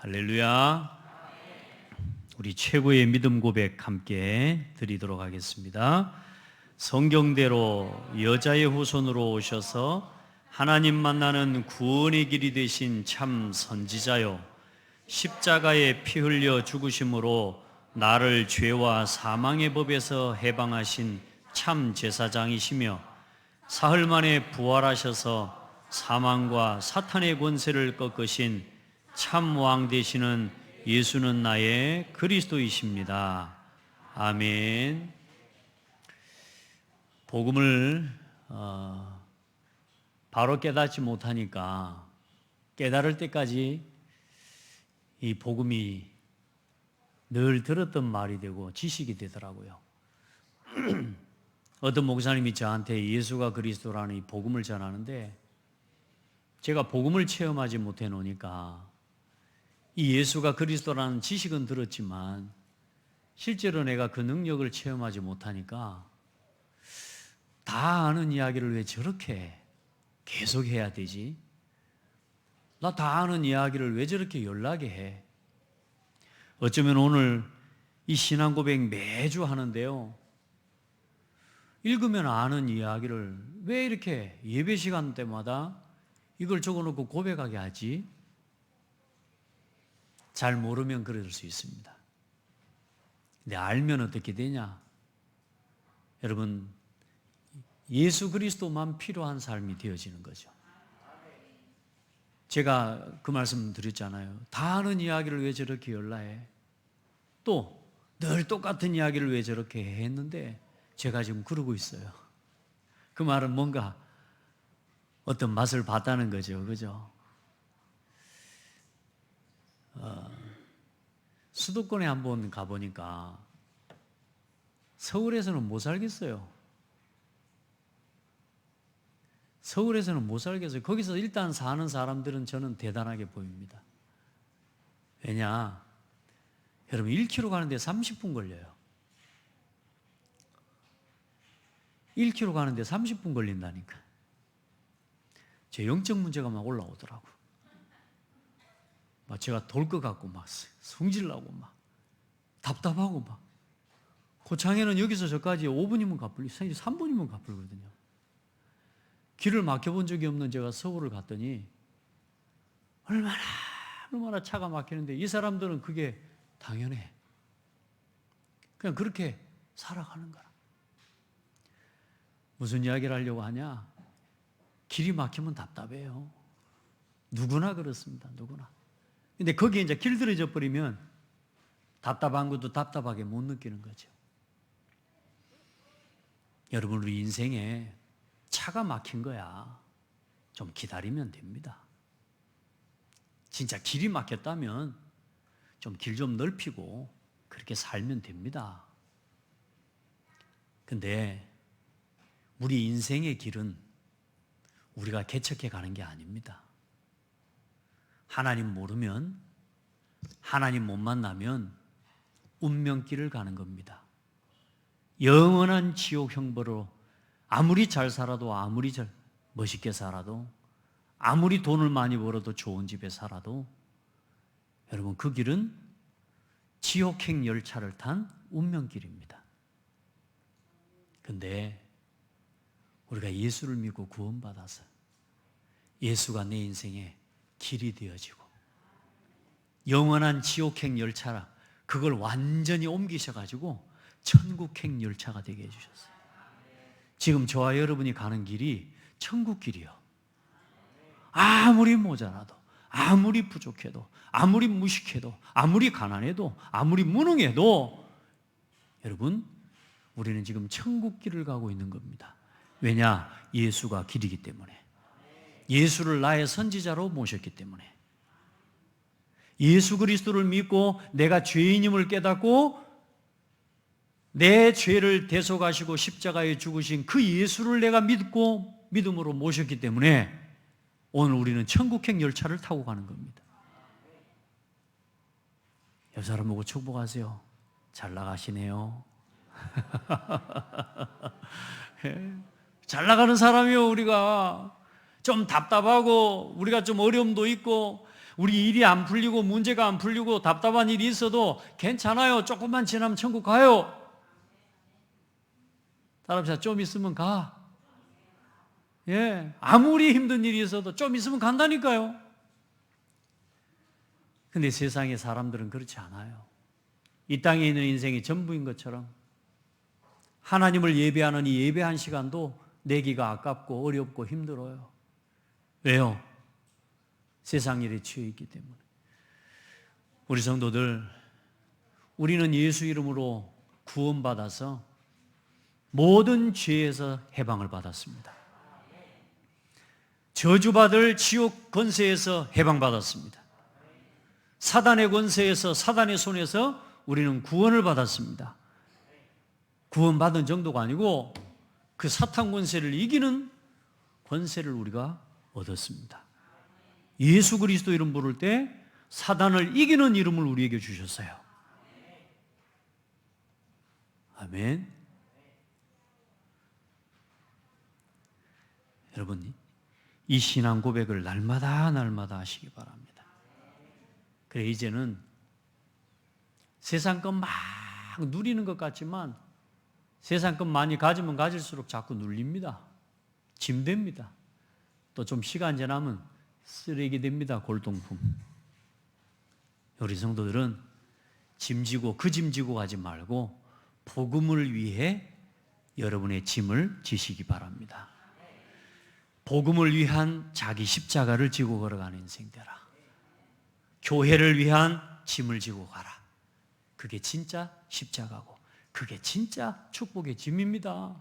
할렐루야. 우리 최고의 믿음 고백 함께 드리도록 하겠습니다. 성경대로 여자의 후손으로 오셔서 하나님 만나는 구원의 길이 되신 참 선지자요, 십자가에 피 흘려 죽으심으로 나를 죄와 사망의 법에서 해방하신 참 제사장이시며 사흘 만에 부활하셔서 사망과 사탄의 권세를 꺾으신 참 왕 되시는 예수는 나의 그리스도이십니다. 아멘. 복음을 바로 깨닫지 못하니까 깨달을 때까지 이 복음이 늘 들었던 말이 되고 지식이 되더라고요. 어떤 목사님이 저한테 예수가 그리스도라는 이 복음을 전하는데, 제가 복음을 체험하지 못해 놓으니까 이 예수가 그리스도라는 지식은 들었지만 실제로 내가 그 능력을 체험하지 못하니까 다 아는 이야기를 왜 저렇게 계속 해야 되지? 나 다 아는 이야기를 왜 저렇게 연락해 해? 어쩌면 오늘 이 신앙 고백 매주 하는데요, 읽으면 아는 이야기를 왜 이렇게 예배 시간 때마다 이걸 적어놓고 고백하게 하지? 잘 모르면 그럴 수 있습니다. 근데 알면 어떻게 되냐? 여러분, 예수 그리스도만 필요한 삶이 되어지는 거죠. 제가 그 말씀 드렸잖아요. 다 아는 이야기를 왜 저렇게 연락해? 또 늘 똑같은 이야기를 왜 저렇게 해? 했는데 제가 지금 그러고 있어요. 그 말은 뭔가 어떤 맛을 봤다는 거죠. 그죠? 수도권에 한번 가보니까 서울에서는 못 살겠어요. 서울에서는 못 살겠어요. 거기서 일단 사는 사람들은 저는 대단하게 보입니다. 왜냐? 여러분, 1km 가는데 30분 걸려요. 1km 가는데 30분 걸린다니까. 제 영적 문제가 막 올라오더라고. 막 제가 돌 것 같고 막 성질나고 막 답답하고 막. 고창에는 여기서 저까지 5분이면 가불리, 3분이면 가불거든요. 길을 막혀본 적이 없는 제가 서울을 갔더니 얼마나 차가 막히는데 이 사람들은 그게 당연해. 그냥 그렇게 살아가는 거라. 무슨 이야기를 하려고 하냐? 길이 막히면 답답해요. 누구나 그렇습니다. 누구나. 근데 거기에 이제 길들여져 버리면 답답한 것도 답답하게 못 느끼는 거죠. 여러분, 우리 인생에 차가 막힌 거야. 좀 기다리면 됩니다. 진짜 길이 막혔다면 좀 길 좀 넓히고 그렇게 살면 됩니다. 근데 우리 인생의 길은 우리가 개척해 가는 게 아닙니다. 하나님 모르면, 하나님 못 만나면 운명길을 가는 겁니다. 영원한 지옥 형벌로 아무리 잘 살아도, 아무리 멋있게 살아도, 아무리 돈을 많이 벌어도, 좋은 집에 살아도 여러분, 그 길은 지옥행 열차를 탄 운명길입니다. 근데 우리가 예수를 믿고 구원받아서 예수가 내 인생의 길이 되어지고 영원한 지옥행 열차라 그걸 완전히 옮기셔가지고 천국행 열차가 되게 해주셨어요. 지금 저와 여러분이 가는 길이 천국 길이요. 아무리 모자라도, 아무리 부족해도, 아무리 무식해도, 아무리 가난해도, 아무리 무능해도 여러분, 우리는 지금 천국 길을 가고 있는 겁니다. 왜냐? 예수가 길이기 때문에. 예수를 나의 선지자로 모셨기 때문에. 예수 그리스도를 믿고 내가 죄인임을 깨닫고 내 죄를 대속하시고 십자가에 죽으신 그 예수를 내가 믿고 믿음으로 모셨기 때문에 오늘 우리는 천국행 열차를 타고 가는 겁니다. 옆 사람 보고 축복하세요. 잘 나가시네요. 잘 나가는 사람이요. 우리가 좀 답답하고 우리가 좀 어려움도 있고 우리 일이 안 풀리고 문제가 안 풀리고 답답한 일이 있어도 괜찮아요. 조금만 지나면 천국 가요. 따라합시다. 좀 있으면 가. 예, 아무리 힘든 일이 있어도 좀 있으면 간다니까요. 근데 세상의 사람들은 그렇지 않아요. 이 땅에 있는 인생이 전부인 것처럼 하나님을 예배하는 이 예배 한 시간도 내기가 아깝고 어렵고 힘들어요. 왜요? 세상 일에 취해 있기 때문에. 우리 성도들, 우리는 예수 이름으로 구원받아서 모든 죄에서 해방을 받았습니다. 저주받을 지옥 권세에서 해방받았습니다. 사단의 권세에서, 사단의 손에서 우리는 구원을 받았습니다. 구원받은 정도가 아니고 그 사탄 권세를 이기는 권세를 우리가 얻었습니다. 예수 그리스도 이름 부를 때 사단을 이기는 이름을 우리에게 주셨어요. 아멘. 여러분, 이 신앙 고백을 날마다 하시기 바랍니다. 그래, 이제는 세상 것 막 누리는 것 같지만 세상 것 많이 가지면 가질수록 자꾸 눌립니다. 짐됩니다. 또 좀 시간 지나면 쓰레기 됩니다. 골동품. 우리 성도들은 짐지고 그 짐지고 가지 말고 복음을 위해 여러분의 짐을 지시기 바랍니다. 복음을 위한 자기 십자가를 지고 걸어가는 인생 되라. 교회를 위한 짐을 지고 가라. 그게 진짜 십자가고 그게 진짜 축복의 짐입니다.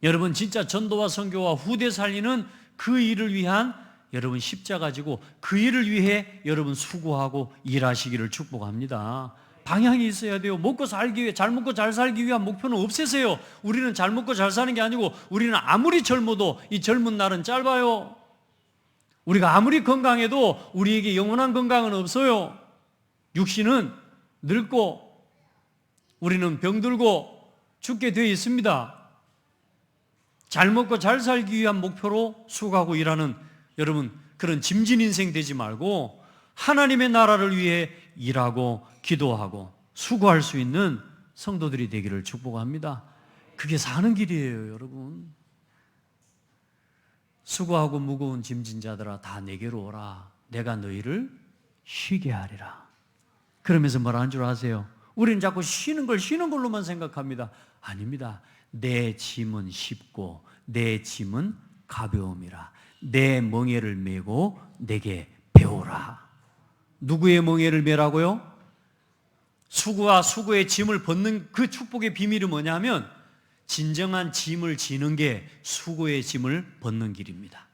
여러분, 진짜 전도와 선교와 후대 살리는 그 일을 위한 여러분 십자가 지고 그 일을 위해 여러분 수고하고 일하시기를 축복합니다. 방향이 있어야 돼요. 먹고 살기 위해, 잘 먹고 잘 살기 위한 목표는 없애세요. 우리는 잘 먹고 잘 사는 게 아니고 우리는 아무리 젊어도 이 젊은 날은 짧아요. 우리가 아무리 건강해도 우리에게 영원한 건강은 없어요. 육신은 늙고 우리는 병들고 죽게 되어 있습니다. 잘 먹고 잘 살기 위한 목표로 수고하고 일하는 여러분, 그런 짐진 인생 되지 말고 하나님의 나라를 위해 일하고 기도하고 수고할 수 있는 성도들이 되기를 축복합니다. 그게 사는 길이에요, 여러분. 수고하고 무거운 짐진 자들아 다 내게로 오라. 내가 너희를 쉬게 하리라. 그러면서 뭐라 한 줄 아세요? 우리는 자꾸 쉬는 걸로만 생각합니다. 아닙니다. 내 짐은 쉽고 내 짐은 가벼움이라. 내 멍에를 메고 내게 배우라. 누구의 멍에를 메라고요? 수고와 수고의 짐을 벗는 그 축복의 비밀이 뭐냐면 진정한 짐을 지는 게 수고의 짐을 벗는 길입니다.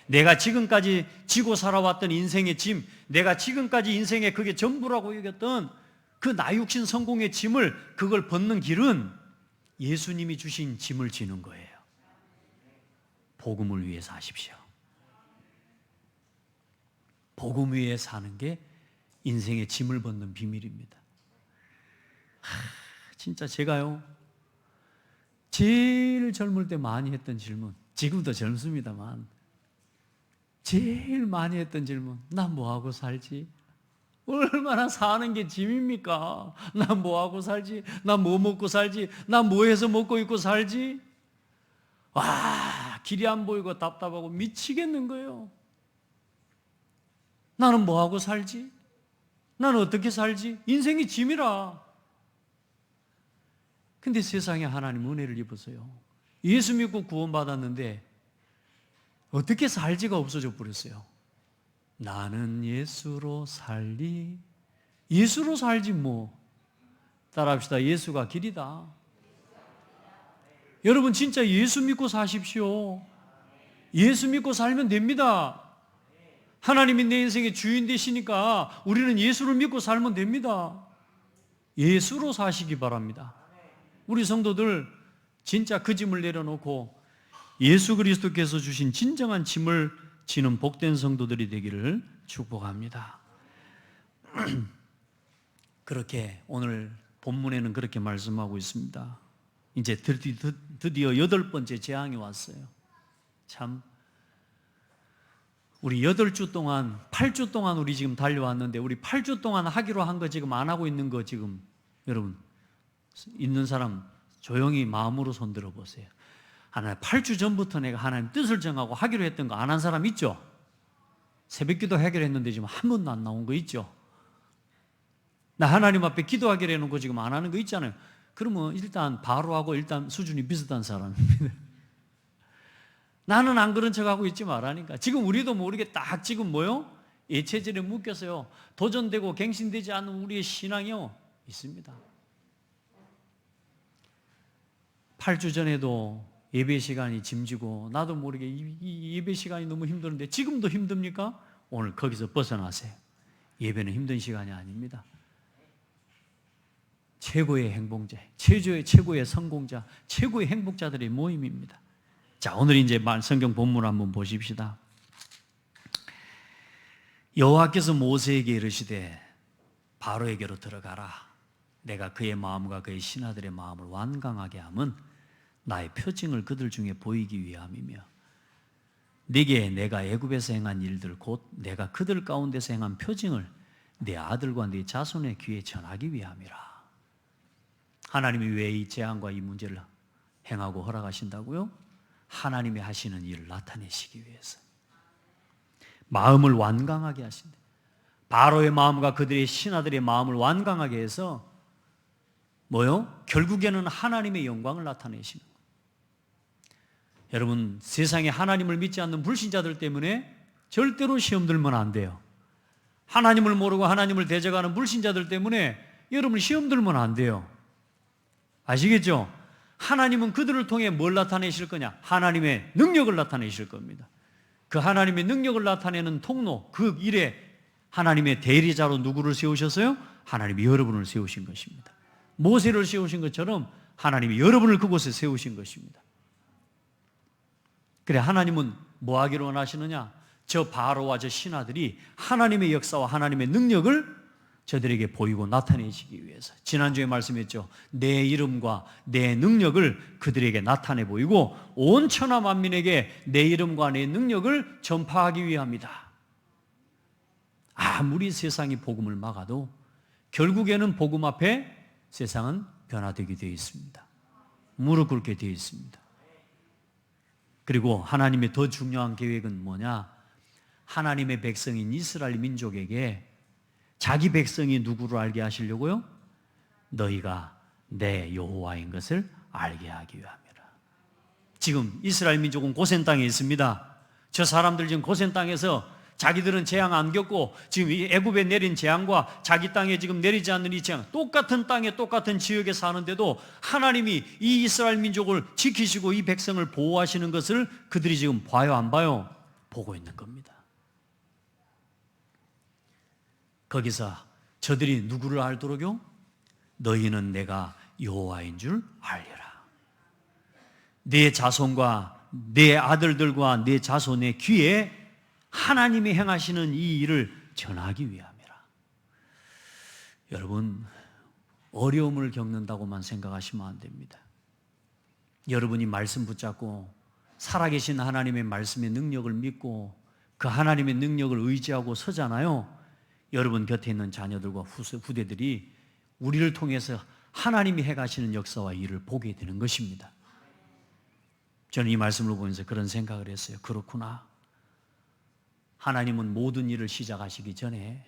내가 지금까지 지고 살아왔던 인생의 짐, 내가 지금까지 인생의 그게 전부라고 여겼던 그 나육신 성공의 짐을, 그걸 벗는 길은 예수님이 주신 짐을 지는 거예요. 복음을 위해 사십시오. 복음 위에 사는 게 인생의 짐을 벗는 비밀입니다. 진짜 제가요, 제일 젊을 때 많이 했던 질문, 지금도 젊습니다만 제일 많이 했던 질문, 나 뭐하고 살지? 얼마나 사는 게 짐입니까? 나 뭐하고 살지? 나 뭐 먹고 살지? 나 뭐 해서 먹고 입고 살지? 와, 길이 안 보이고 답답하고 미치겠는 거예요. 나는 뭐하고 살지? 나는 어떻게 살지? 인생이 짐이라. 근데 세상에 하나님 은혜를 입어서요, 예수 믿고 구원받았는데 어떻게 살지가 없어져 버렸어요. 나는 예수로 살리. 예수로 살지 뭐. 따라합시다. 예수가 길이다. 여러분, 진짜 예수 믿고 사십시오. 예수 믿고 살면 됩니다. 하나님이 내 인생의 주인 되시니까 우리는 예수를 믿고 살면 됩니다. 예수로 사시기 바랍니다. 우리 성도들 진짜 그 짐을 내려놓고 예수 그리스도께서 주신 진정한 짐을 지는 복된 성도들이 되기를 축복합니다. 그렇게 오늘 본문에는 그렇게 말씀하고 있습니다. 이제 드디어 8번째 재앙이 왔어요. 참 우리 8주 동안, 8주 동안 우리 지금 달려왔는데 우리 8주 동안 하기로 한 거 지금 안 하고 있는 거 지금 여러분 있는 사람 조용히 마음으로 손 들어보세요. 하나님 8주 전부터 내가 하나님 뜻을 정하고 하기로 했던 거 안 한 사람 있죠? 새벽기도 하기로 했는데 지금 한 번도 안 나온 거 있죠? 나 하나님 앞에 기도하기로 해놓고 지금 안 하는 거 있잖아요. 그러면 일단 바로 하고 일단 수준이 비슷한 사람입니다. 나는 안 그런 척하고 있지 말라니까. 지금 우리도 모르게 딱 지금 뭐요? 예체질에 묶여서요. 도전되고 갱신되지 않는 우리의 신앙이요 있습니다. 8주 전에도 예배 시간이 짐지고 나도 모르게 이 예배 시간이 너무 힘드는데 지금도 힘듭니까? 오늘 거기서 벗어나세요. 예배는 힘든 시간이 아닙니다. 최고의 행복자, 최고의 성공자, 최고의 행복자들의 모임입니다. 자, 오늘 이제 성경 본문 한번 보십시다. 여호와께서 모세에게 이르시되 바로에게로 들어가라. 내가 그의 마음과 그의 신하들의 마음을 완강하게 함은 나의 표징을 그들 중에 보이기 위함이며 네게 내가 애굽에서 행한 일들 곧 내가 그들 가운데서 행한 표징을 네 아들과 네 자손의 귀에 전하기 위함이라. 하나님이 왜 이 재앙과 이 문제를 행하고 허락하신다고요? 하나님이 하시는 일을 나타내시기 위해서. 마음을 완강하게 하신다. 바로의 마음과 그들의 신하들의 마음을 완강하게 해서 뭐요? 결국에는 하나님의 영광을 나타내시는 거예요. 여러분, 세상에 하나님을 믿지 않는 불신자들 때문에 절대로 시험 들면 안 돼요. 하나님을 모르고 하나님을 대적하는 불신자들 때문에 여러분 시험 들면 안 돼요. 아시겠죠? 하나님은 그들을 통해 뭘 나타내실 거냐? 하나님의 능력을 나타내실 겁니다. 그 하나님의 능력을 나타내는 통로, 그 일에 하나님의 대리자로 누구를 세우셨어요? 하나님이 여러분을 세우신 것입니다. 모세를 세우신 것처럼 하나님이 여러분을 그곳에 세우신 것입니다. 그래, 하나님은 뭐 하기를 원하시느냐? 저 바로와 저 신하들이 하나님의 역사와 하나님의 능력을 저들에게 보이고 나타내시기 위해서. 지난주에 말씀했죠. 내 이름과 내 능력을 그들에게 나타내 보이고 온 천하 만민에게 내 이름과 내 능력을 전파하기 위함이다. 아무리 세상이 복음을 막아도 결국에는 복음 앞에 세상은 변화되게 되어 있습니다. 무릎 꿇게 되어 있습니다. 그리고 하나님의 더 중요한 계획은 뭐냐? 하나님의 백성인 이스라엘 민족에게 자기 백성이 누구를 알게 하시려고요? 너희가 내 여호와인 것을 알게 하기 위함이라. 지금 이스라엘 민족은 고센 땅에 있습니다. 저 사람들 지금 고센 땅에서 자기들은 재앙 안 겪고 지금 이 애굽에 내린 재앙과 자기 땅에 지금 내리지 않는 이 재앙, 똑같은 땅에 똑같은 지역에 사는데도 하나님이 이 이스라엘 민족을 지키시고 이 백성을 보호하시는 것을 그들이 지금 봐요, 안 봐요? 보고 있는 겁니다. 거기서 저들이 누구를 알도록요? 너희는 내가 여호와인 줄 알리라. 네 자손과 네 아들들과 네 자손의 귀에 하나님이 행하시는 이 일을 전하기 위함이라. 여러분, 어려움을 겪는다고만 생각하시면 안 됩니다. 여러분이 말씀 붙잡고 살아계신 하나님의 말씀의 능력을 믿고 그 하나님의 능력을 의지하고 서잖아요. 여러분 곁에 있는 자녀들과 후대들이 우리를 통해서 하나님이 해가시는 역사와 일을 보게 되는 것입니다. 저는 이 말씀을 보면서 그런 생각을 했어요. 그렇구나. 하나님은 모든 일을 시작하시기 전에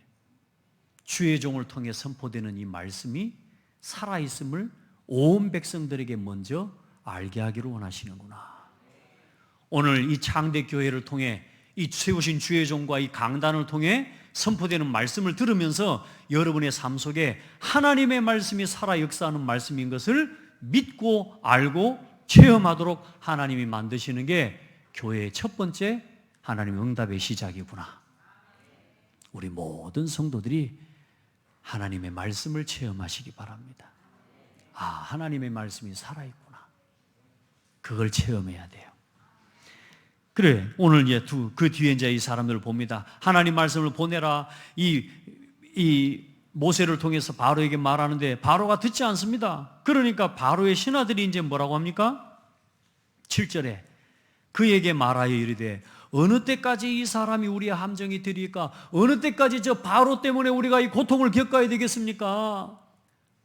주의 종을 통해 선포되는 이 말씀이 살아있음을 온 백성들에게 먼저 알게 하기를 원하시는구나. 오늘 이 창대교회를 통해 이 세우신 주의 종과 이 강단을 통해 선포되는 말씀을 들으면서 여러분의 삶 속에 하나님의 말씀이 살아 역사하는 말씀인 것을 믿고 알고 체험하도록 하나님이 만드시는 게 교회의 첫 번째 하나님의 응답의 시작이구나. 우리 모든 성도들이 하나님의 말씀을 체험하시기 바랍니다. 아, 하나님의 말씀이 살아있구나. 그걸 체험해야 돼요. 그래, 오늘 이제 그 뒤에 이제 이 사람들을 봅니다. 하나님 말씀을 보내라. 이 모세를 통해서 바로에게 말하는데 바로가 듣지 않습니다. 그러니까 바로의 신하들이 이제 뭐라고 합니까? 7절에 그에게 말하여 이르되 어느 때까지 이 사람이 우리의 함정이 되리까? 어느 때까지 저 바로 때문에 우리가 이 고통을 겪어야 되겠습니까?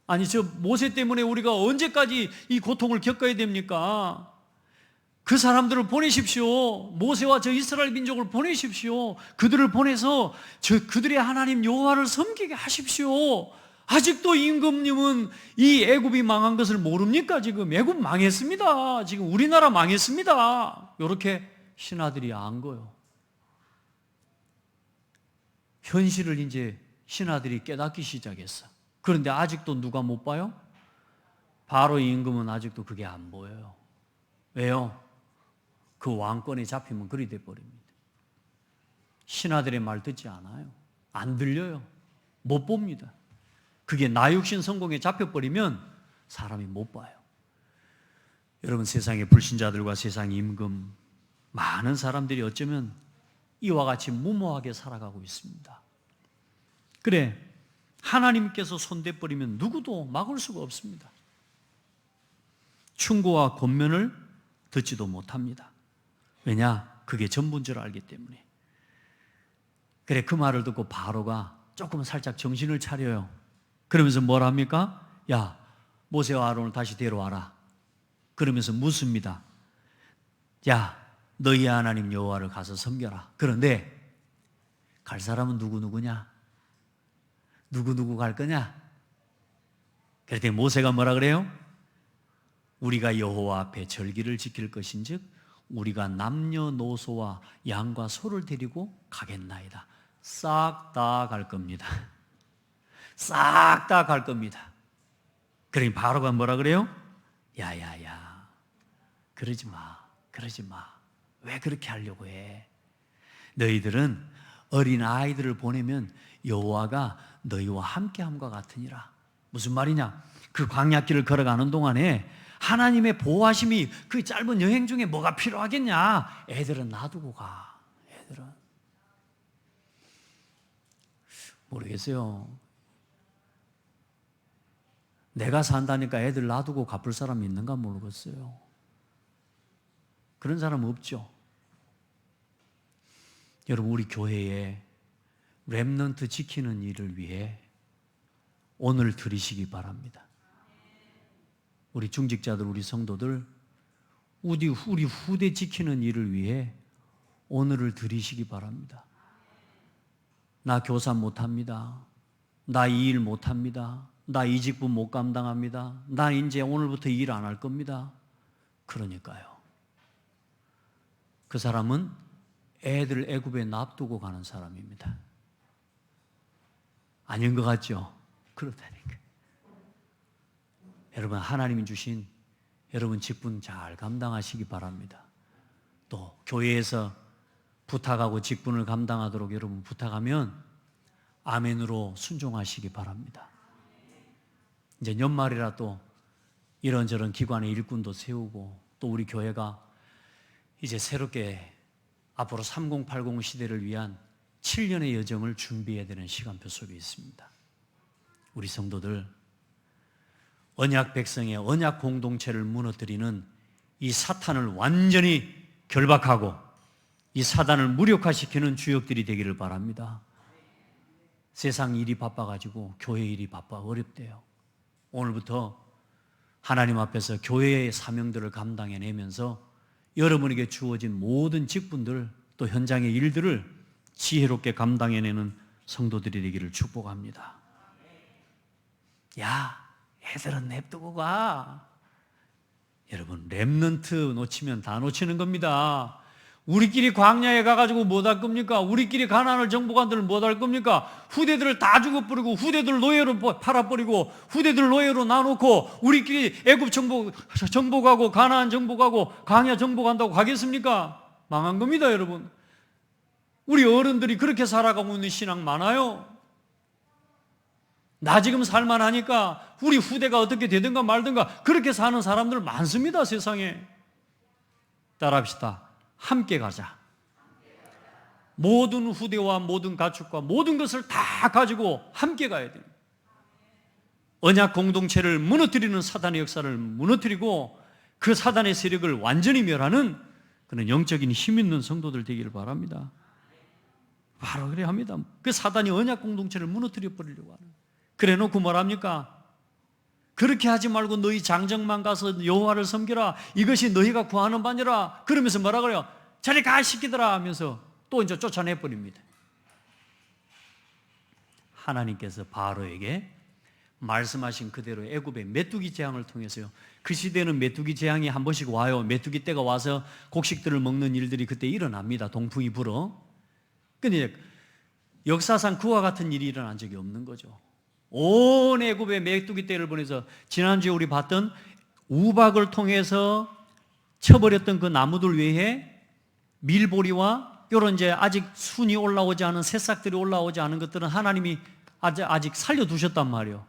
아니, 저 모세 때문에 우리가 언제까지 이 고통을 겪어야 됩니까? 그 사람들을 보내십시오. 모세와 저 이스라엘 민족을 보내십시오. 그들을 보내서 그들의 하나님 여호와를 섬기게 하십시오. 아직도 임금님은 이 애굽이 망한 것을 모릅니까? 지금 애굽 망했습니다. 지금 우리나라 망했습니다. 이렇게 신하들이 안 거요. 현실을 이제 신하들이 깨닫기 시작했어. 그런데 아직도 누가 못 봐요? 바로 임금은 아직도 그게 안 보여요. 왜요? 그 왕권에 잡히면 그리 돼버립니다. 신하들의 말 듣지 않아요. 안 들려요. 못 봅니다. 그게 나 육신 성공에 잡혀버리면 사람이 못 봐요. 여러분, 세상의 불신자들과 세상 임금, 많은 사람들이 어쩌면 이와 같이 무모하게 살아가고 있습니다. 그래, 하나님께서 손대버리면 누구도 막을 수가 없습니다. 충고와 권면을 듣지도 못합니다. 왜냐? 그게 전부인 줄 알기 때문에. 그래, 그 말을 듣고 바로가 조금 살짝 정신을 차려요. 그러면서 뭘 합니까? 야, 모세와 아론을 다시 데려와라. 그러면서 묻습니다. 야, 너희 하나님 여호와를 가서 섬겨라. 그런데 갈 사람은 누구냐? 누구 갈 거냐? 그랬더니 모세가 뭐라 그래요? 우리가 여호와 앞에 절기를 지킬 것인즉 우리가 남녀노소와 양과 소를 데리고 가겠나이다. 싹 다 갈 겁니다. 싹 다 갈 겁니다. 그러니 바로가 뭐라 그래요? 야야야, 그러지 마. 왜 그렇게 하려고 해? 너희들은 어린 아이들을 보내면 여호와가 너희와 함께함과 같으니라. 무슨 말이냐? 그 광야길을 걸어가는 동안에 하나님의 보호하심이 그 짧은 여행 중에 뭐가 필요하겠냐? 애들은 놔두고 가. 애들은 모르겠어요. 내가 산다니까 애들 놔두고 갚을 사람이 있는가 모르겠어요. 그런 사람 없죠. 여러분, 우리 교회에 렘넌트 지키는 일을 위해 오늘 드리시기 바랍니다. 우리 중직자들, 우리 성도들, 우리 후대 지키는 일을 위해 오늘을 드리시기 바랍니다. 나 교사 못합니다. 나 이 일 못합니다. 나 이 직분 못 감당합니다. 나 이제 오늘부터 일 안 할 겁니다. 그러니까요. 그 사람은 애들 애굽에 놔두고 가는 사람입니다. 아닌 것 같죠? 그렇다니까. 여러분, 하나님이 주신 여러분 직분 잘 감당하시기 바랍니다. 또 교회에서 부탁하고 직분을 감당하도록 여러분 부탁하면 아멘으로 순종하시기 바랍니다. 이제 연말이라 또 이런저런 기관의 일꾼도 세우고 또 우리 교회가 이제 새롭게 앞으로 3080 시대를 위한 7년의 여정을 준비해야 되는 시간표 속에 있습니다. 우리 성도들, 언약 백성의 언약 공동체를 무너뜨리는 이 사탄을 완전히 결박하고 이 사단을 무력화시키는 주역들이 되기를 바랍니다. 세상 일이 바빠가지고 교회 일이 바빠 어렵대요. 오늘부터 하나님 앞에서 교회의 사명들을 감당해내면서 여러분에게 주어진 모든 직분들 또 현장의 일들을 지혜롭게 감당해내는 성도들이 되기를 축복합니다. 야, 애들은 냅두고 가. 여러분, 렘넌트 놓치면 다 놓치는 겁니다. 우리끼리 광야에 가가지고 못 할 겁니까? 우리끼리 가나안을 정복한들 못 할 겁니까? 후대들을 다 죽어버리고 후대들 노예로 팔아버리고 후대들 노예로 놔놓고 우리끼리 애굽 정복하고 가나안 정복하고 광야 정복한다고 가겠습니까? 망한 겁니다, 여러분. 우리 어른들이 그렇게 살아가고 있는 신앙 많아요. 나 지금 살만하니까 우리 후대가 어떻게 되든가 말든가 그렇게 사는 사람들 많습니다, 세상에. 따라합시다. 함께 가자. 모든 후대와 모든 가축과 모든 것을 다 가지고 함께 가야 됩니다. 언약 공동체를 무너뜨리는 사단의 역사를 무너뜨리고 그 사단의 세력을 완전히 멸하는 그는 영적인 힘 있는 성도들 되기를 바랍니다. 바로 그래야 합니다. 그 사단이 언약 공동체를 무너뜨려 버리려고 하는. 그래 놓고 뭐랍니까? 그렇게 하지 말고 너희 장정만 가서 여호와를 섬기라. 이것이 너희가 구하는 바니라. 그러면서 뭐라 그래요? 저리 가 시키더라 하면서 또 이제 쫓아내 버립니다. 하나님께서 바로에게 말씀하신 그대로 애굽의 메뚜기 재앙을 통해서요. 그 시대는 메뚜기 재앙이 한 번씩 와요. 메뚜기 떼가 와서 곡식들을 먹는 일들이 그때 일어납니다. 동풍이 불어. 근데 역사상 그와 같은 일이 일어난 적이 없는 거죠. 온 애굽의 메뚜기 떼를 보내서 지난주에 우리 봤던 우박을 통해서 쳐버렸던 그 나무들 외에 밀보리와 이런 이제 아직 순이 올라오지 않은 새싹들이 올라오지 않은 것들은 하나님이 아직 살려두셨단 말이에요.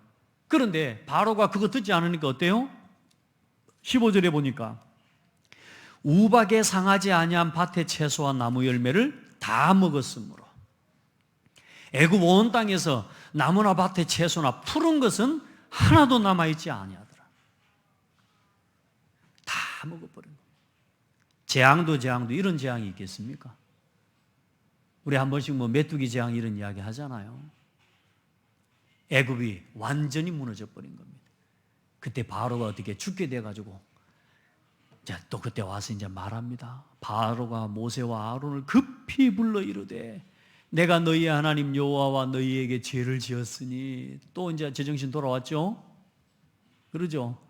그런데 바로가 그거 듣지 않으니까 어때요? 15절에 보니까 우박에 상하지 아니한 밭의 채소와 나무 열매를 다 먹었으므로 애굽 온 땅에서 나무나 밭의 채소나 푸른 것은 하나도 남아있지 아니하더라. 다 먹어버린 거예요. 재앙도 이런 재앙이 있겠습니까? 우리 한 번씩 뭐 메뚜기 재앙 이런 이야기 하잖아요. 애굽이 완전히 무너져 버린 겁니다. 그때 바로가 어떻게 죽게 돼가지고 또 그때 와서 이제 말합니다. 바로가 모세와 아론을 급히 불러 이르되 내가 너희의 하나님 여호와와 너희에게 죄를 지었으니 또 이제 제정신 돌아왔죠? 그러죠?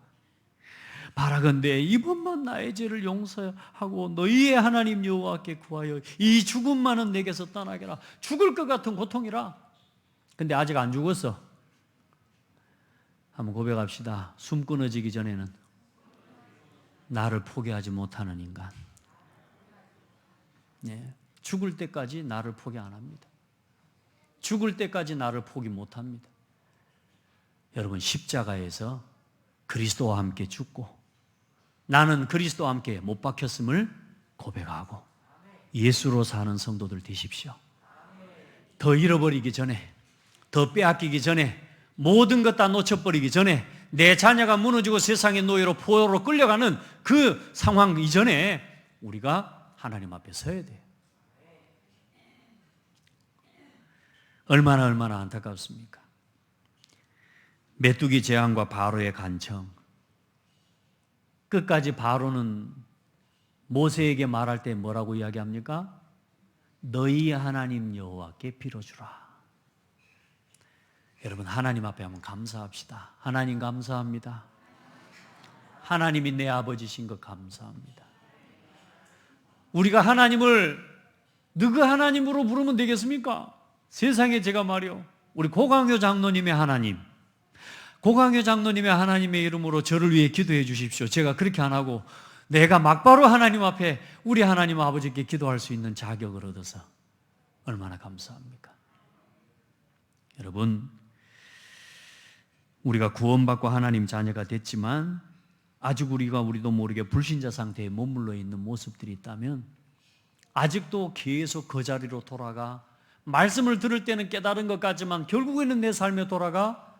바라건대 이번만 나의 죄를 용서하고 너희의 하나님 여호와께 구하여 이 죽음만은 내게서 떠나게 하라. 죽을 것 같은 고통이라. 근데 아직 안 죽었어. 한번 고백합시다. 숨 끊어지기 전에는 나를 포기하지 못하는 인간. 네. 죽을 때까지 나를 포기 안 합니다. 죽을 때까지 나를 포기 못 합니다. 여러분, 십자가에서 그리스도와 함께 죽고 나는 그리스도와 함께 못 박혔음을 고백하고 예수로 사는 성도들 되십시오. 더 잃어버리기 전에, 더 빼앗기기 전에, 모든 것 다 놓쳐버리기 전에, 내 자녀가 무너지고 세상의 노예로 포로로 끌려가는 그 상황 이전에 우리가 하나님 앞에 서야 돼요. 얼마나 안타깝습니까? 메뚜기 재앙과 바로의 간청. 끝까지 바로는 모세에게 말할 때 뭐라고 이야기합니까? 너희 하나님 여호와께 빌어주라. 여러분, 하나님 앞에 한번 감사합시다. 하나님 감사합니다. 하나님이 내 아버지신 것 감사합니다. 우리가 하나님을 너그 하나님으로 부르면 되겠습니까? 세상에 제가 말이요, 우리 고강효 장로님의 하나님, 고강효 장로님의 하나님의 이름으로 저를 위해 기도해 주십시오. 제가 그렇게 안 하고 내가 막바로 하나님 앞에 우리 하나님 아버지께 기도할 수 있는 자격을 얻어서 얼마나 감사합니까? 여러분, 우리가 구원받고 하나님 자녀가 됐지만 아직 우리도 모르게 불신자 상태에 머물러 있는 모습들이 있다면 아직도 계속 그 자리로 돌아가 말씀을 들을 때는 깨달은 것 같지만 결국에는 내 삶에 돌아가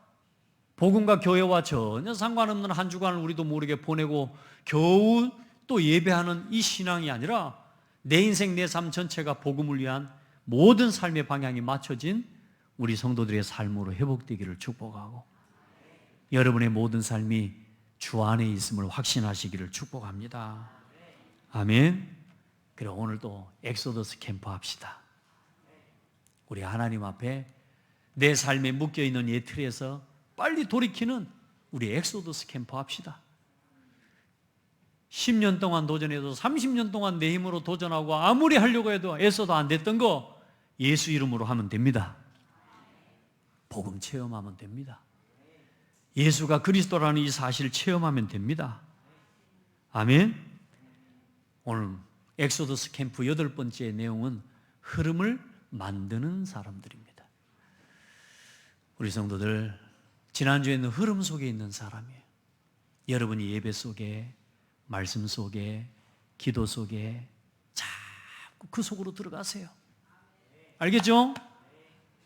복음과 교회와 전혀 상관없는 한 주간을 우리도 모르게 보내고 겨우 또 예배하는 이 신앙이 아니라 내 인생 내 삶 전체가 복음을 위한 모든 삶의 방향이 맞춰진 우리 성도들의 삶으로 회복되기를 축복하고 여러분의 모든 삶이 주 안에 있음을 확신하시기를 축복합니다. 아멘. 그리고 오늘 또 엑소더스 캠프 합시다. 우리 하나님 앞에 내 삶에 묶여있는 이 틀에서 빨리 돌이키는 우리 엑소더스 캠프 합시다. 10년 동안 도전해도 30년 동안 내 힘으로 도전하고 아무리 하려고 해도 애써도 안 됐던 거 예수 이름으로 하면 됩니다. 복음 체험하면 됩니다. 예수가 그리스도라는 이 사실을 체험하면 됩니다. 아멘. 오늘 엑소더스 캠프 8번째 내용은 흐름을 만드는 사람들입니다. 우리 성도들, 지난주에는 흐름 속에 있는 사람이에요. 여러분이 예배 속에, 말씀 속에, 기도 속에 자꾸 그 속으로 들어가세요. 알겠죠?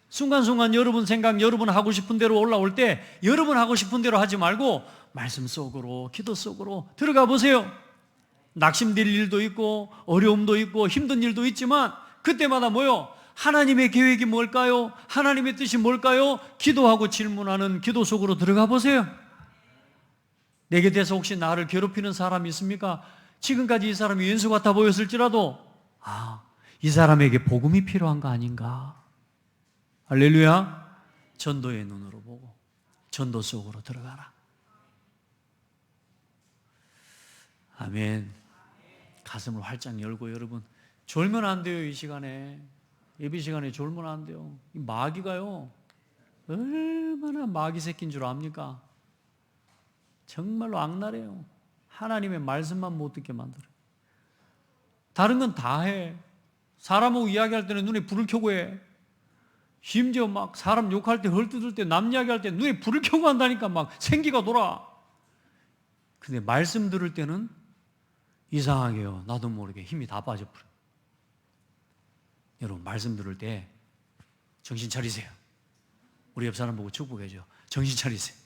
순간순간 여러분 생각, 여러분 하고 싶은 대로 올라올 때 여러분 하고 싶은 대로 하지 말고 말씀 속으로, 기도 속으로 들어가 보세요. 낙심될 일도 있고 어려움도 있고 힘든 일도 있지만 그때마다 뭐요? 하나님의 계획이 뭘까요? 하나님의 뜻이 뭘까요? 기도하고 질문하는 기도 속으로 들어가 보세요. 내게 대해서 혹시 나를 괴롭히는 사람이 있습니까? 지금까지 이 사람이 왼수 같아 보였을지라도 이 사람에게 복음이 필요한 거 아닌가? 할렐루야. 전도의 눈으로 보고 전도 속으로 들어가라. 아멘. 가슴을 활짝 열고 여러분 졸면 안 돼요. 이 시간에 예배 시간에 졸면 안 돼요. 이 마귀가요 얼마나 마귀 새끼인 줄 압니까? 정말로 악랄해요. 하나님의 말씀만 못 듣게 만들어요. 다른 건 다 해. 사람하고 이야기할 때는 눈에 불을 켜고 해. 심지어 막 사람 욕할 때 헐뜯을 때 남 이야기할 때 눈에 불을 켜고 한다니까 막 생기가 돌아. 근데 말씀 들을 때는 이상하게요. 나도 모르게 힘이 다 빠져버려. 여러분 말씀 들을 때 정신 차리세요. 우리 옆 사람 보고 축복해줘. 정신 차리세요.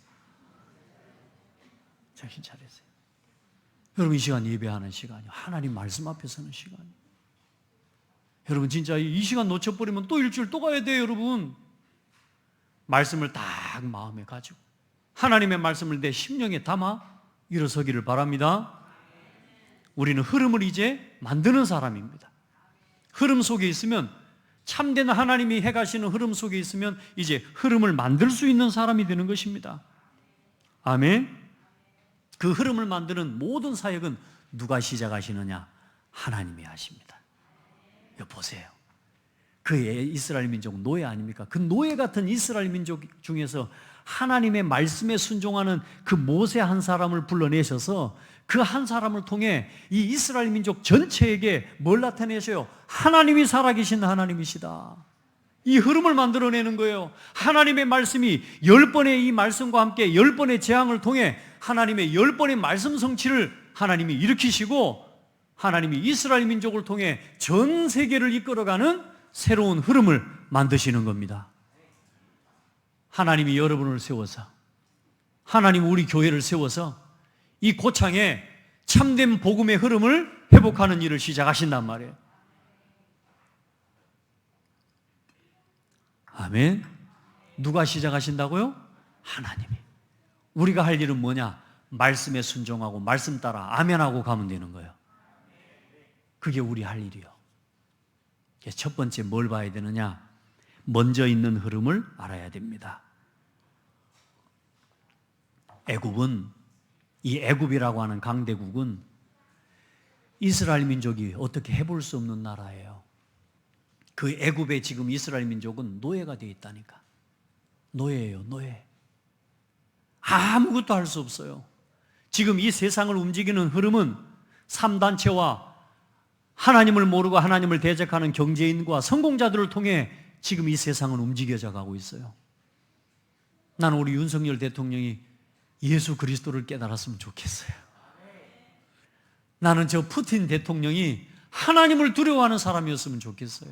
정신 차리세요. 여러분 이 시간 예배하는 시간이요. 하나님 말씀 앞에 서는 시간이요. 여러분 진짜 이 시간 놓쳐버리면 또 일주일 또 가야 돼요. 여러분 말씀을 딱 마음에 가지고 하나님의 말씀을 내 심령에 담아 일어서기를 바랍니다. 우리는 흐름을 이제 만드는 사람입니다. 흐름 속에 있으면 참된 하나님이 해가시는 흐름 속에 있으면 이제 흐름을 만들 수 있는 사람이 되는 것입니다. 아멘. 그 흐름을 만드는 모든 사역은 누가 시작하시느냐? 하나님이 하십니다. 이거 보세요. 그 이스라엘 민족 노예 아닙니까? 그 노예 같은 이스라엘 민족 중에서 하나님의 말씀에 순종하는 그 모세 한 사람을 불러내셔서 그 한 사람을 통해 이 이스라엘 민족 전체에게 뭘 나타내셔요? 하나님이 살아계신 하나님이시다. 이 흐름을 만들어내는 거예요. 하나님의 말씀이 10번의 이 말씀과 함께 10번의 재앙을 통해 하나님의 10번의 말씀 성취를 하나님이 일으키시고 하나님이 이스라엘 민족을 통해 전 세계를 이끌어가는 새로운 흐름을 만드시는 겁니다. 하나님이 여러분을 세워서 하나님 우리 교회를 세워서 이 고창에 참된 복음의 흐름을 회복하는 일을 시작하신단 말이에요. 아멘. 누가 시작하신다고요? 하나님이. 우리가 할 일은 뭐냐? 말씀에 순종하고 말씀 따라 아멘하고 가면 되는 거예요. 그게 우리 할 일이요. 첫 번째 뭘 봐야 되느냐? 먼저 있는 흐름을 알아야 됩니다. 애굽은 이 애굽이라고 하는 강대국은 이스라엘 민족이 어떻게 해볼 수 없는 나라예요. 그 애굽에 지금 이스라엘 민족은 노예가 되어 있다니까. 노예예요, 노예. 아무것도 할 수 없어요. 지금 이 세상을 움직이는 흐름은 3단체와 하나님을 모르고 하나님을 대적하는 경제인과 성공자들을 통해 지금 이 세상은 움직여져 가고 있어요. 나는 우리 윤석열 대통령이 예수 그리스도를 깨달았으면 좋겠어요. 나는 저 푸틴 대통령이 하나님을 두려워하는 사람이었으면 좋겠어요.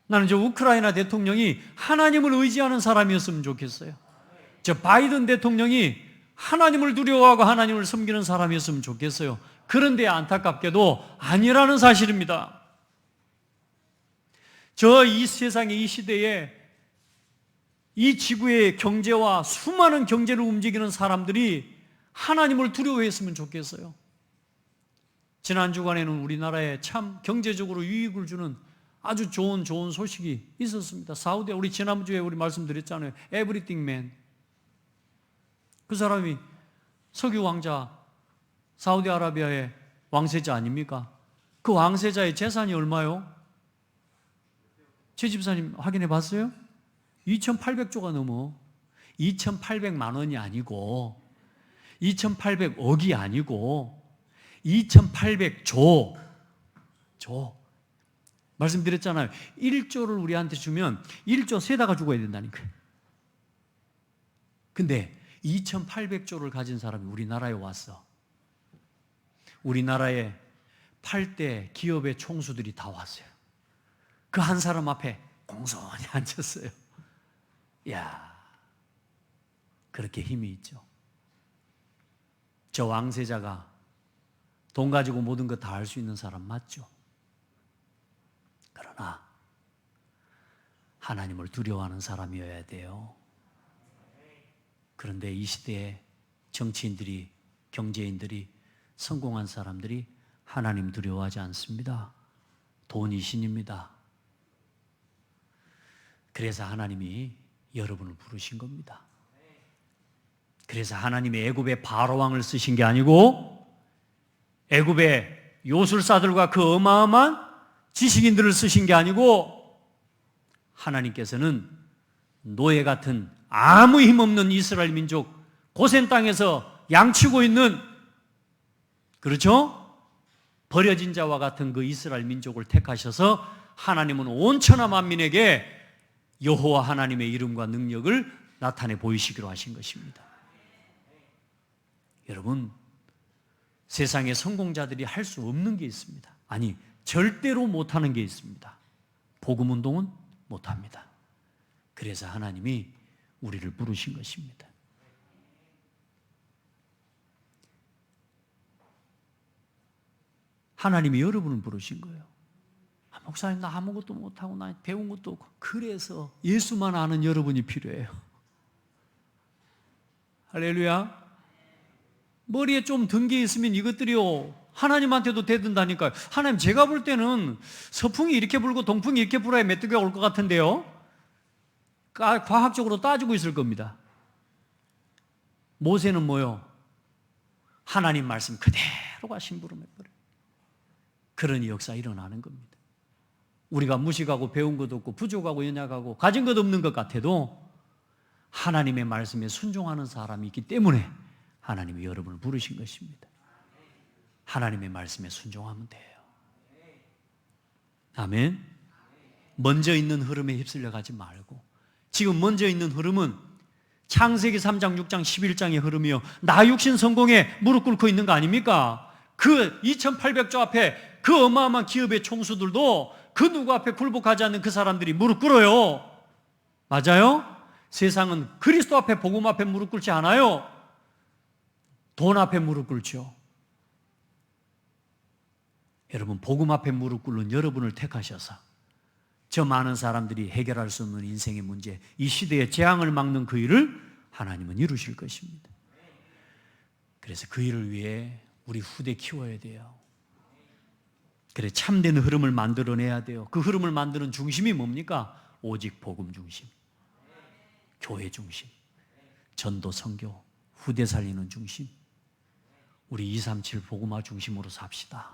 나는 저 우크라이나 대통령이 하나님을 의지하는 사람이었으면 좋겠어요. 저 바이든 대통령이 하나님을 두려워하고 하나님을 섬기는 사람이었으면 좋겠어요. 그런데 안타깝게도 아니라는 사실입니다. 저 이 세상의 이 시대에 이 지구의 경제와 수많은 경제를 움직이는 사람들이 하나님을 두려워했으면 좋겠어요. 지난 주간에는 우리나라에 참 경제적으로 유익을 주는 아주 좋은 소식이 있었습니다. 사우디아, 우리 지난주에 우리 말씀드렸잖아요. 에브리띵 맨. 그 사람이 석유 왕자, 사우디아라비아의 왕세자 아닙니까? 그 왕세자의 재산이 얼마요? 최 집사님 확인해 봤어요? 2,800조가 넘어. 2,800만 원이 아니고 2,800억이 아니고 2,800조. 말씀드렸잖아요. 1조를 우리한테 주면 1조 세다가 죽어야 된다니까요. 근데 2,800조를 가진 사람이 우리나라에 왔어. 우리나라에 8대 기업의 총수들이 다 왔어요. 그 한 사람 앞에 공손히 앉았어요. 이야, 그렇게 힘이 있죠. 저 왕세자가 돈 가지고 모든 거 다 할 수 있는 사람 맞죠? 그러나 하나님을 두려워하는 사람이어야 돼요. 그런데 이 시대에 정치인들이, 경제인들이, 성공한 사람들이 하나님 두려워하지 않습니다. 돈이 신입니다. 그래서 하나님이 여러분을 부르신 겁니다. 그래서 하나님이 애굽의 바로 왕을 쓰신 게 아니고 애굽의 요술사들과 그 어마어마한 지식인들을 쓰신 게 아니고 하나님께서는 노예 같은 아무 힘없는 이스라엘 민족, 고센 땅에서 양치고 있는, 그렇죠? 버려진 자와 같은 그 이스라엘 민족을 택하셔서 하나님은 온 천하 만민에게 여호와 하나님의 이름과 능력을 나타내 보이시기로 하신 것입니다. 여러분, 세상의 성공자들이 할 수 없는 게 있습니다. 아니, 절대로 못하는 게 있습니다. 복음 운동은 못합니다. 그래서 하나님이 우리를 부르신 것입니다. 하나님이 여러분을 부르신 거예요. 목사님, 나 아무것도 못하고 나 배운 것도 없고. 그래서 예수만 아는 여러분이 필요해요. 할렐루야. 머리에 좀 든 게 있으면 이것들이요, 하나님한테도 대든다니까요. 하나님, 제가 볼 때는 서풍이 이렇게 불고 동풍이 이렇게 불어야 메뚜기가 올 것 같은데요. 과학적으로 따지고 있을 겁니다. 모세는 뭐요? 하나님 말씀 그대로가 심부름해버려요. 그런 역사 일어나는 겁니다. 우리가 무식하고 배운 것도 없고 부족하고 연약하고 가진 것 없는 것 같아도 하나님의 말씀에 순종하는 사람이 있기 때문에 하나님이 여러분을 부르신 것입니다. 하나님의 말씀에 순종하면 돼요. 아멘. 먼저 있는 흐름에 휩쓸려 가지 말고, 지금 먼저 있는 흐름은 창세기 3장, 6장, 11장의 흐름이요, 나 육신 성공에 무릎 꿇고 있는 거 아닙니까? 그 2800조 앞에 그 어마어마한 기업의 총수들도 그 누구 앞에 굴복하지 않는 그 사람들이 무릎 꿇어요. 맞아요? 세상은 그리스도 앞에, 복음 앞에 무릎 꿇지 않아요. 돈 앞에 무릎 꿇죠. 여러분, 복음 앞에 무릎 꿇는 여러분을 택하셔서 저 많은 사람들이 해결할 수 없는 인생의 문제, 이 시대의 재앙을 막는 그 일을 하나님은 이루실 것입니다. 그래서 그 일을 위해 우리 후대 키워야 돼요. 그래, 참된 흐름을 만들어내야 돼요. 그 흐름을 만드는 중심이 뭡니까? 오직 복음 중심, 교회 중심, 전도 선교, 후대 살리는 중심. 우리 237 복음화 중심으로 삽시다.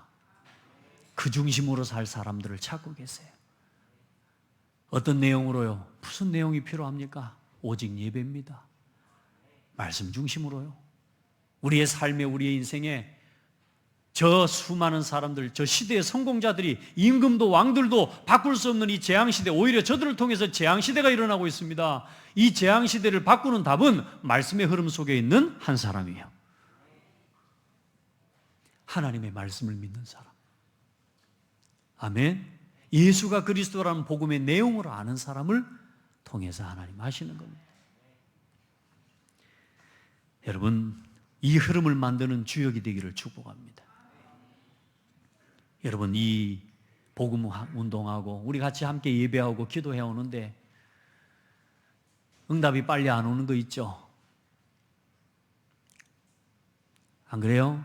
그 중심으로 살 사람들을 찾고 계세요. 어떤 내용으로요? 무슨 내용이 필요합니까? 오직 예배입니다. 말씀 중심으로요. 우리의 삶에, 우리의 인생에 저 수많은 사람들, 저 시대의 성공자들이, 임금도 왕들도 바꿀 수 없는 이 재앙시대, 오히려 저들을 통해서 재앙시대가 일어나고 있습니다. 이 재앙시대를 바꾸는 답은 말씀의 흐름 속에 있는 한 사람이에요. 하나님의 말씀을 믿는 사람. 아멘. 예수가 그리스도라는 복음의 내용을 아는 사람을 통해서 하나님 하시는 겁니다. 여러분, 이 흐름을 만드는 주역이 되기를 축복합니다. 여러분, 이 복음 운동하고 우리 같이 함께 예배하고 기도해 오는데 응답이 빨리 안 오는 거 있죠? 안 그래요?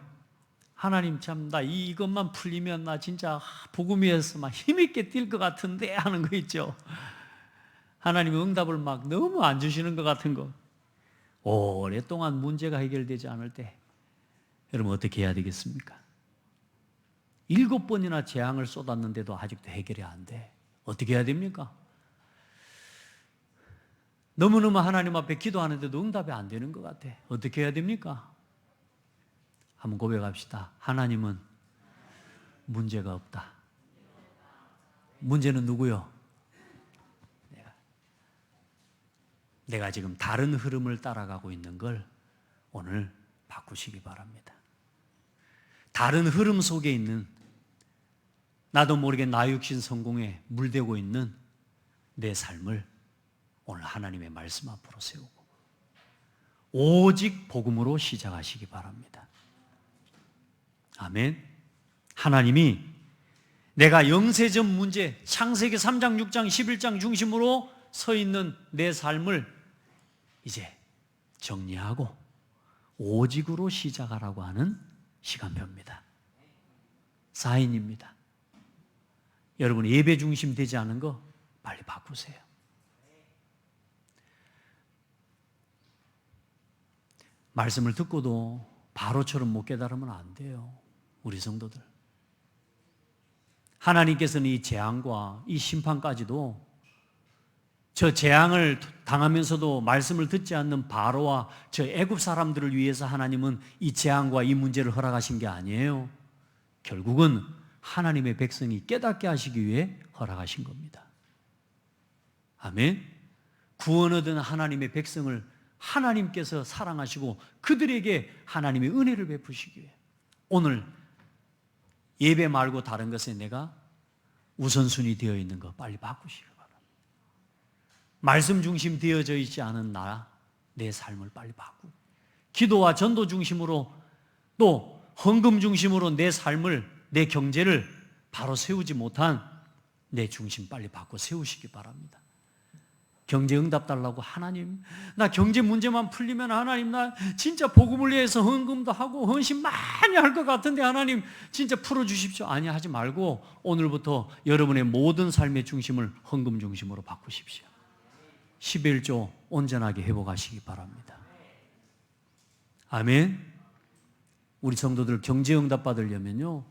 하나님, 참 나 이것만 풀리면 나 진짜 복음 위에서 막 힘있게 뛸 것 같은데 하는 거 있죠? 하나님의 응답을 막 너무 안 주시는 것 같은 거, 오랫동안 문제가 해결되지 않을 때 여러분 어떻게 해야 되겠습니까? 7번이나 재앙을 쏟았는데도 아직도 해결이 안 돼. 어떻게 해야 됩니까? 너무너무 하나님 앞에 기도하는데도 응답이 안 되는 것 같아. 어떻게 해야 됩니까? 한번 고백합시다. 하나님은 문제가 없다. 문제는 누구요? 내가 지금 다른 흐름을 따라가고 있는 걸 오늘 바꾸시기 바랍니다. 다른 흐름 속에 있는, 나도 모르게 나 육신 성공에 물대고 있는 내 삶을 오늘 하나님의 말씀 앞으로 세우고 오직 복음으로 시작하시기 바랍니다. 아멘. 하나님이 내가 영세전 문제, 창세기 3장, 6장, 11장 중심으로 서 있는 내 삶을 이제 정리하고 오직으로 시작하라고 하는 시간표입니다. 사인입니다. 여러분, 예배 중심 되지 않은 거 빨리 바꾸세요. 말씀을 듣고도 바로처럼 못 깨달으면 안 돼요. 우리 성도들. 하나님께서는 이 재앙과 이 심판까지도 저 재앙을 당하면서도 말씀을 듣지 않는 바로와 저 애굽 사람들을 위해서 하나님은 이 재앙과 이 문제를 허락하신 게 아니에요. 결국은 하나님의 백성이 깨닫게 하시기 위해 허락하신 겁니다. 아멘. 구원 얻은 하나님의 백성을 하나님께서 사랑하시고 그들에게 하나님의 은혜를 베푸시기 위해 오늘 예배 말고 다른 것에 내가 우선순위 되어 있는 거 빨리 바꾸시기 바랍니다. 말씀 중심 되어져 있지 않은 내 삶을 빨리 바꾸고 기도와 전도 중심으로 또 헌금 중심으로 내 삶을, 내 경제를 바로 세우지 못한 내 중심 빨리 바꿔 세우시기 바랍니다. 경제 응답 달라고 하나님, 나 경제 문제만 풀리면 하나님 나 진짜 복음을 위해서 헌금도 하고 헌신 많이 할 것 같은데 하나님 진짜 풀어주십시오. 아니, 하지 말고 오늘부터 여러분의 모든 삶의 중심을 헌금 중심으로 바꾸십시오. 11조 온전하게 회복하시기 바랍니다. 아멘. 우리 성도들 경제 응답 받으려면요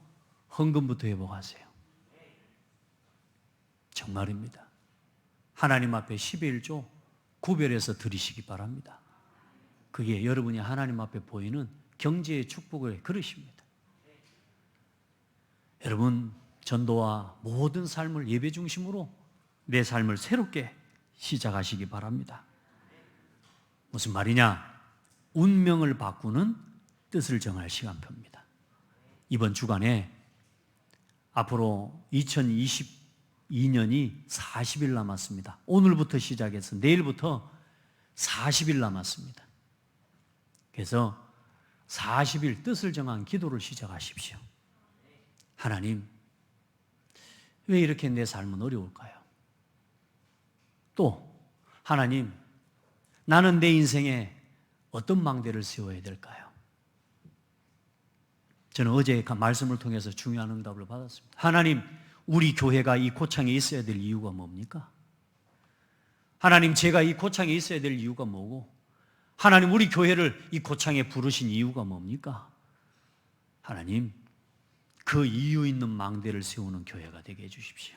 헌금부터 회복하세요. 정말입니다. 하나님 앞에 11조 구별해서 드리시기 바랍니다. 그게 여러분이 하나님 앞에 보이는 경제의 축복의 그릇입니다. 여러분, 전도와 모든 삶을 예배 중심으로 내 삶을 새롭게 시작하시기 바랍니다. 무슨 말이냐? 운명을 바꾸는 뜻을 정할 시간표입니다. 이번 주간에 앞으로 2022년이 40일 남았습니다. 오늘부터 시작해서 내일부터 40일 남았습니다. 그래서 40일 뜻을 정한 기도를 시작하십시오. 하나님, 왜 이렇게 내 삶은 어려울까요? 또 하나님, 나는 내 인생에 어떤 망대를 세워야 될까요? 저는 어제 말씀을 통해서 중요한 응답을 받았습니다. 하나님, 우리 교회가 이 고창에 있어야 될 이유가 뭡니까? 하나님, 제가 이 고창에 있어야 될 이유가 뭐고, 하나님, 우리 교회를 이 고창에 부르신 이유가 뭡니까? 하나님, 그 이유 있는 망대를 세우는 교회가 되게 해주십시오.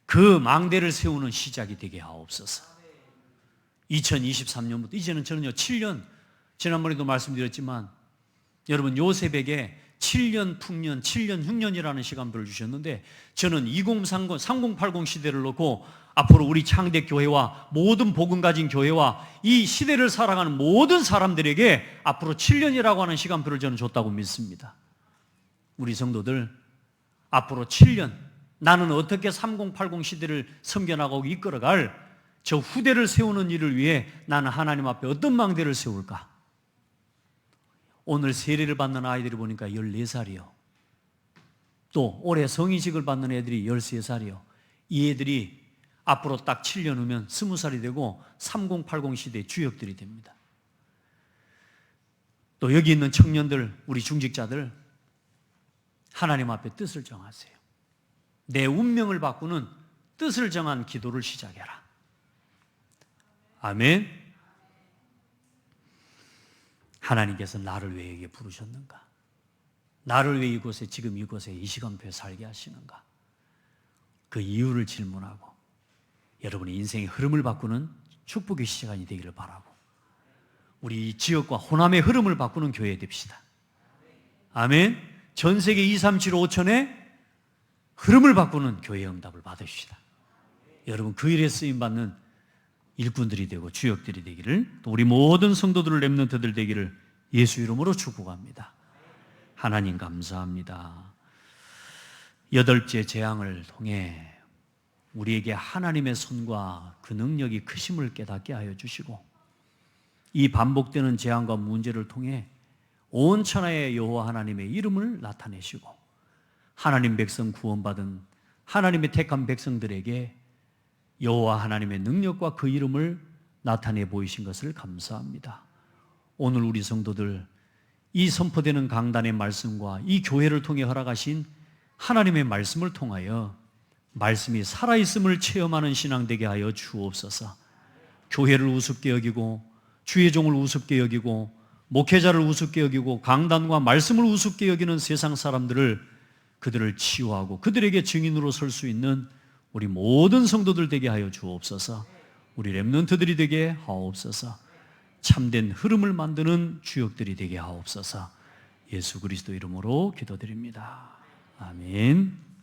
그 망대를 세우는 시작이 되게 하옵소서. 2023년부터 이제는 저는요 7년, 지난번에도 말씀드렸지만 여러분 요셉에게 7년 풍년, 7년 흉년이라는 시간표를 주셨는데 저는 2030, 3080 시대를 놓고 앞으로 우리 창대교회와 모든 복음 가진 교회와 이 시대를 살아가는 모든 사람들에게 앞으로 7년이라고 하는 시간표를 저는 줬다고 믿습니다. 우리 성도들 앞으로 7년 나는 어떻게 3080 시대를 섬겨나가고 이끌어갈 저 후대를 세우는 일을 위해 나는 하나님 앞에 어떤 망대를 세울까? 오늘 세례를 받는 아이들이 보니까 14살이요. 또 올해 성인식을 받는 애들이 13살이요. 이 애들이 앞으로 딱 7년 후면 20살이 되고 3080 시대의 주역들이 됩니다. 또 여기 있는 청년들, 우리 중직자들 하나님 앞에 뜻을 정하세요. 내 운명을 바꾸는 뜻을 정한 기도를 시작해라. 아멘. 하나님께서 나를 왜 여기에 부르셨는가? 나를 왜 이곳에 지금 이곳에 이 시간표에 살게 하시는가? 그 이유를 질문하고 여러분의 인생의 흐름을 바꾸는 축복의 시간이 되기를 바라고 우리 지역과 호남의 흐름을 바꾸는 교회 됩시다. 아멘. 전 세계 2, 3, 7, 5천의 흐름을 바꾸는 교회 응답을 받으십시다. 여러분 그 일에 쓰임받는 일꾼들이 되고 주역들이 되기를, 또 우리 모든 성도들을 렘넌트들 되기를 예수 이름으로 축복합니다. 하나님 감사합니다. 8째 재앙을 통해 우리에게 하나님의 손과 그 능력이 크심을 깨닫게 하여 주시고 이 반복되는 재앙과 문제를 통해 온 천하의 여호와 하나님의 이름을 나타내시고 하나님 백성 구원받은 하나님의 택한 백성들에게 여호와 하나님의 능력과 그 이름을 나타내 보이신 것을 감사합니다. 오늘 우리 성도들 이 선포되는 강단의 말씀과 이 교회를 통해 허락하신 하나님의 말씀을 통하여 말씀이 살아있음을 체험하는 신앙 되게 하여 주옵소서. 교회를 우습게 여기고 주의 종을 우습게 여기고 목회자를 우습게 여기고 강단과 말씀을 우습게 여기는 세상 사람들을 그들을 치유하고 그들에게 증인으로 설 수 있는 우리 모든 성도들 되게 하여 주옵소서. 우리 렘넌트들이 되게 하옵소서. 참된 흐름을 만드는 주역들이 되게 하옵소서. 예수 그리스도 이름으로 기도드립니다. 아멘.